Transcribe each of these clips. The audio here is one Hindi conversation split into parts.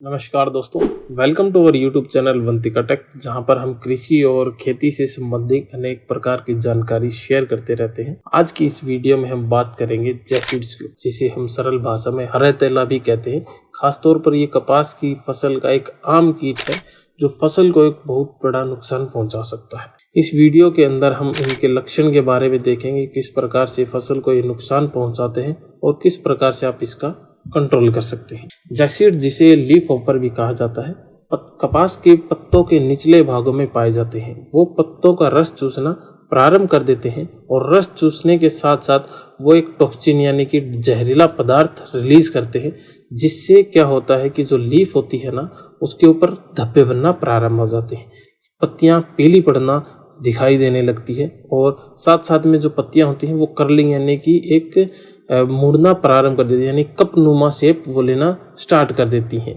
नमस्कार दोस्तों, welcome to our YouTube channel Vantika Tech, जहां पर हम कृषि और खेती से संबंधित अनेक प्रकार की जानकारी शेयर करते रहते हैं। आज की इस वीडियो में हम बात करेंगे जैसिड्स की, जिसे हम सरल भाषा में हरा तेला भी कहते हैं। खासतौर पर ये कपास की फसल का एक आम कीट है जो फसल को एक बहुत बड़ा नुकसान पहुंचा सकता है। इस वीडियो के अंदर हम इनके लक्षण के बारे में देखेंगे, किस प्रकार से फसल को ये नुकसान पहुंचाते हैं और किस प्रकार से आप इसका कंट्रोल कर सकते हैं। जैसिड, जिसे लीफ हॉपर भी कहा जाता है, कपास के पत्तों के निचले भागों में पाए जाते हैं। वो पत्तों का रस चूसना प्रारंभ कर देते हैं और रस चूसने के साथ साथ वो एक टॉक्सिन यानी कि जहरीला पदार्थ रिलीज करते हैं, जिससे क्या होता है कि जो लीफ होती है ना, उसके ऊपर धब्बे बनना प्रारंभ हो जाते हैं। पत्तियां पीली पड़ना दिखाई देने लगती है और साथ साथ में जो पत्तियां होती हैं वो कर्लिंग यानी कि एक मुड़ना प्रारंभ कर देती है, यानी कप नुमा शेप वो लेना स्टार्ट कर देती हैं।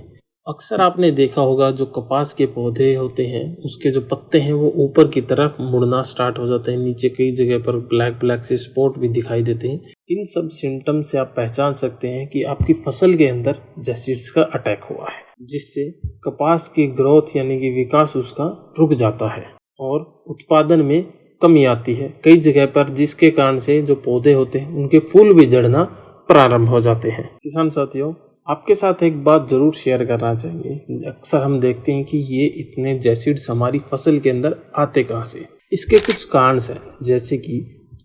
अक्सर आपने देखा होगा जो कपास के पौधे होते हैं उसके जो पत्ते हैं वो ऊपर की तरफ मुड़ना स्टार्ट हो जाते हैं, नीचे कई जगह पर ब्लैक ब्लैक से स्पॉट भी दिखाई देते हैं। इन सब सिम्टम से आप पहचान सकते हैं कि आपकी फसल के अंदर जैसिड्स का अटैक हुआ है, जिससे कपास की ग्रोथ यानी कि विकास उसका रुक जाता है और उत्पादन में कमी आती है कई जगह पर, जिसके कारण से जो पौधे होते हैं उनके फूल भी झड़ना प्रारंभ हो जाते हैं। किसान साथियों, आपके साथ एक बात जरूर शेयर करना चाहिए। अक्सर हम देखते हैं कि ये इतने जैसिड्स हमारी फसल के अंदर आते कहाँ से। इसके कुछ कारण हैं, जैसे कि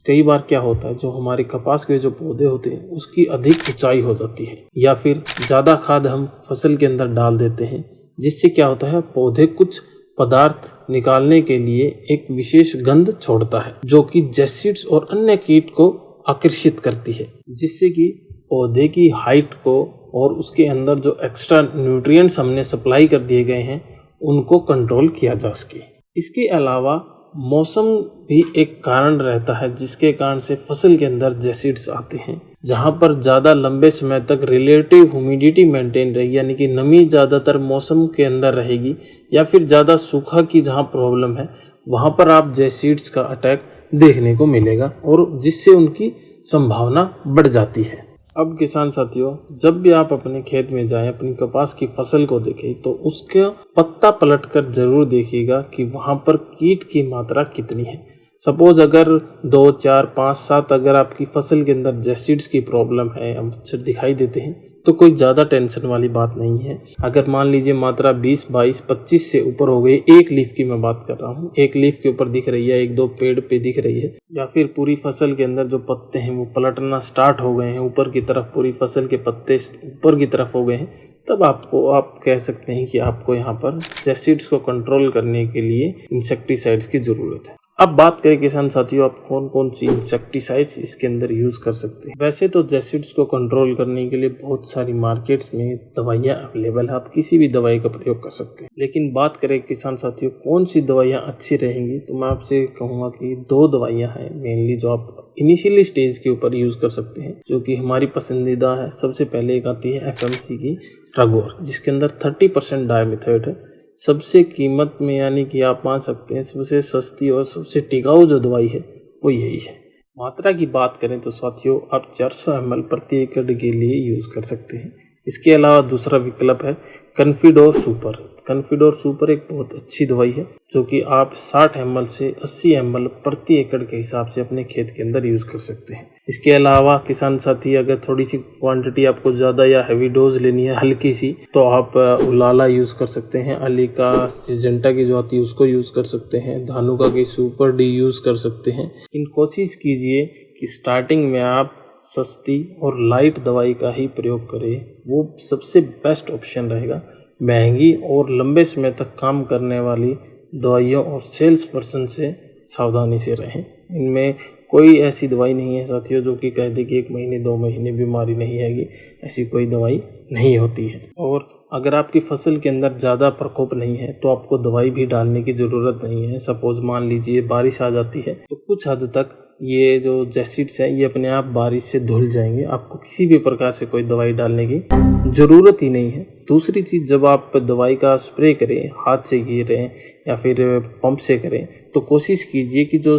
कई बार क्या होता है, जो हमारे कपास के जो पौधे होते हैं उसकी अधिक ऊंचाई हो जाती है, या फिर ज़्यादा खाद हम फसल के अंदर डाल देते हैं, जिससे क्या होता है पौधे कुछ पदार्थ निकालने के लिए एक विशेष गंध छोड़ता है, जो कि जैसिड्स और अन्य कीट को आकर्षित करती है, जिससे कि पौधे की हाइट को और उसके अंदर जो एक्स्ट्रा न्यूट्रिएंट्स हमने सप्लाई कर दिए गए हैं उनको कंट्रोल किया जा सके। इसके अलावा मौसम भी एक कारण रहता है, जिसके कारण से फसल के अंदर जैसिड्स आते हैं। जहां पर ज़्यादा लंबे समय तक रिलेटिव ह्यूमिडिटी मेंटेन रहेगी, यानी कि नमी ज़्यादातर मौसम के अंदर रहेगी, या फिर ज़्यादा सूखा की जहां प्रॉब्लम है वहां पर आप जैसिड्स का अटैक देखने को मिलेगा और जिससे उनकी संभावना बढ़ जाती है। अब किसान साथियों, जब भी आप अपने खेत में जाएं, अपनी कपास की फसल को देखें, तो उसका पत्ता पलटकर जरूर देखिएगा कि वहां पर कीट की मात्रा कितनी है। सपोज अगर 2, 4, 5, 7 अगर आपकी फसल के अंदर जैसिड्स की प्रॉब्लम है, मच्छर दिखाई देते हैं, तो कोई ज़्यादा टेंशन वाली बात नहीं है। अगर मान लीजिए मात्रा 20, 22, 25 से ऊपर हो गई, एक लीफ की मैं बात कर रहा हूँ, एक लीफ के ऊपर दिख रही है, 1-2 पेड़ पे दिख रही है, या फिर पूरी फसल के अंदर जो पत्ते हैं वो पलटना स्टार्ट हो गए हैं, ऊपर की तरफ पूरी फसल के पत्ते ऊपर की तरफ हो गए हैं, तब आप कह सकते हैं कि आपको यहाँ पर जैसिड्स को कंट्रोल करने के लिए इंसेक्टिसाइड्स की ज़रूरत है। अब बात करें किसान साथियों, आप कौन कौन सी इंसेक्टिसाइड्स इसके अंदर यूज़ कर सकते हैं। वैसे तो जैसिड्स को कंट्रोल करने के लिए बहुत सारी मार्केट्स में दवाइयाँ अवेलेबल है, आप किसी भी दवाई का प्रयोग कर सकते हैं। लेकिन बात करें किसान साथियों कौन सी दवाइयाँ अच्छी रहेंगी, तो मैं आपसे कहूँगा कि 2 दवाइयाँ हैं मेनली जो आप इनिशियली स्टेज के ऊपर यूज़ कर सकते हैं, जो कि हमारी पसंदीदा है। सबसे पहले एक आती है FMC की रागोर, जिसके अंदर 30% डायमिथाइड है। सबसे कीमत में यानी कि आप मान सकते हैं सबसे सस्ती और सबसे टिकाऊ जो दवाई है वो यही है। मात्रा की बात करें तो साथियों आप 400 ml प्रति एकड़ के लिए यूज़ कर सकते हैं। इसके अलावा दूसरा विकल्प है कन्फिडोर सुपर। कन्फिडोर सुपर एक बहुत अच्छी दवाई है, जो कि आप 60 ml से 80 ml प्रति एकड़ के हिसाब से अपने खेत के अंदर यूज़ कर सकते हैं। इसके अलावा किसान साथी अगर थोड़ी सी क्वांटिटी आपको ज़्यादा या हैवी डोज लेनी है हल्की सी, तो आप उलाला यूज़ कर सकते हैं, अलीका सिजेंटा की जो आती है उसको यूज़ कर सकते हैं, धानुका की सुपर डी यूज़ कर सकते हैं। इन कोशिश कीजिए कि स्टार्टिंग में आप सस्ती और लाइट दवाई का ही प्रयोग करें, वो सबसे बेस्ट ऑप्शन रहेगा। महंगी और लंबे समय तक काम करने वाली दवाइयों और सेल्स पर्सन से सावधानी से रहें। इनमें कोई ऐसी दवाई नहीं है साथियों जो कि कह दे कि 1 महीने 2 महीने बीमारी नहीं आएगी, ऐसी कोई दवाई नहीं होती है। और अगर आपकी फसल के अंदर ज़्यादा प्रकोप नहीं है तो आपको दवाई भी डालने की ज़रूरत नहीं है। सपोज मान लीजिए बारिश आ जाती है तो कुछ हद तक ये जो जैसिड्स है ये अपने आप बारिश से धुल जाएंगे, आपको किसी भी प्रकार से कोई दवाई डालने की ज़रूरत ही नहीं है। दूसरी चीज़, जब आप दवाई का स्प्रे करें, हाथ से गिरें या फिर पंप से करें, तो कोशिश कीजिए कि जो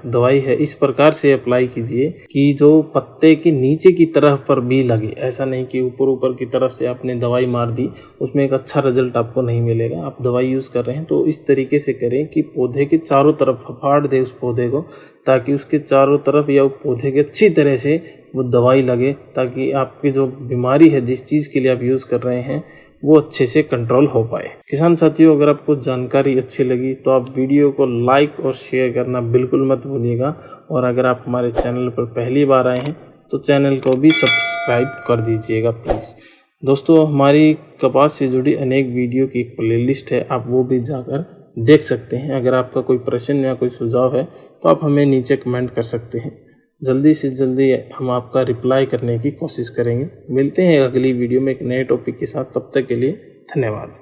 दवाई है इस प्रकार से अप्लाई कीजिए कि जो पत्ते के नीचे की तरफ पर भी लगे। ऐसा नहीं कि ऊपर ऊपर की तरफ से आपने दवाई मार दी, उसमें एक अच्छा रिजल्ट आपको नहीं मिलेगा। आप दवाई यूज़ कर रहे हैं तो इस तरीके से करें कि पौधे के चारों तरफ फाड़ दे उस पौधे को, ताकि उसके चारों तरफ या पौधे के अच्छी तरह से वो दवाई लगे, ताकि आपकी जो बीमारी है, जिस चीज़ के लिए आप यूज़ कर रहे हैं, वो अच्छे से कंट्रोल हो पाए। किसान साथियों, अगर आपको जानकारी अच्छी लगी तो आप वीडियो को लाइक और शेयर करना बिल्कुल मत भूलिएगा। और अगर आप हमारे चैनल पर पहली बार आए हैं तो चैनल को भी सब्सक्राइब कर दीजिएगा प्लीज़। दोस्तों, हमारी कपास से जुड़ी अनेक वीडियो की एक प्लेलिस्ट है, आप वो भी जाकर देख सकते हैं। अगर आपका कोई प्रश्न या कोई सुझाव है तो आप हमें नीचे कमेंट कर सकते हैं। जल्दी से जल्दी हम आपका रिप्लाई करने की कोशिश करेंगे। मिलते हैं अगली वीडियो में एक नए टॉपिक के साथ। तब तक के लिए धन्यवाद।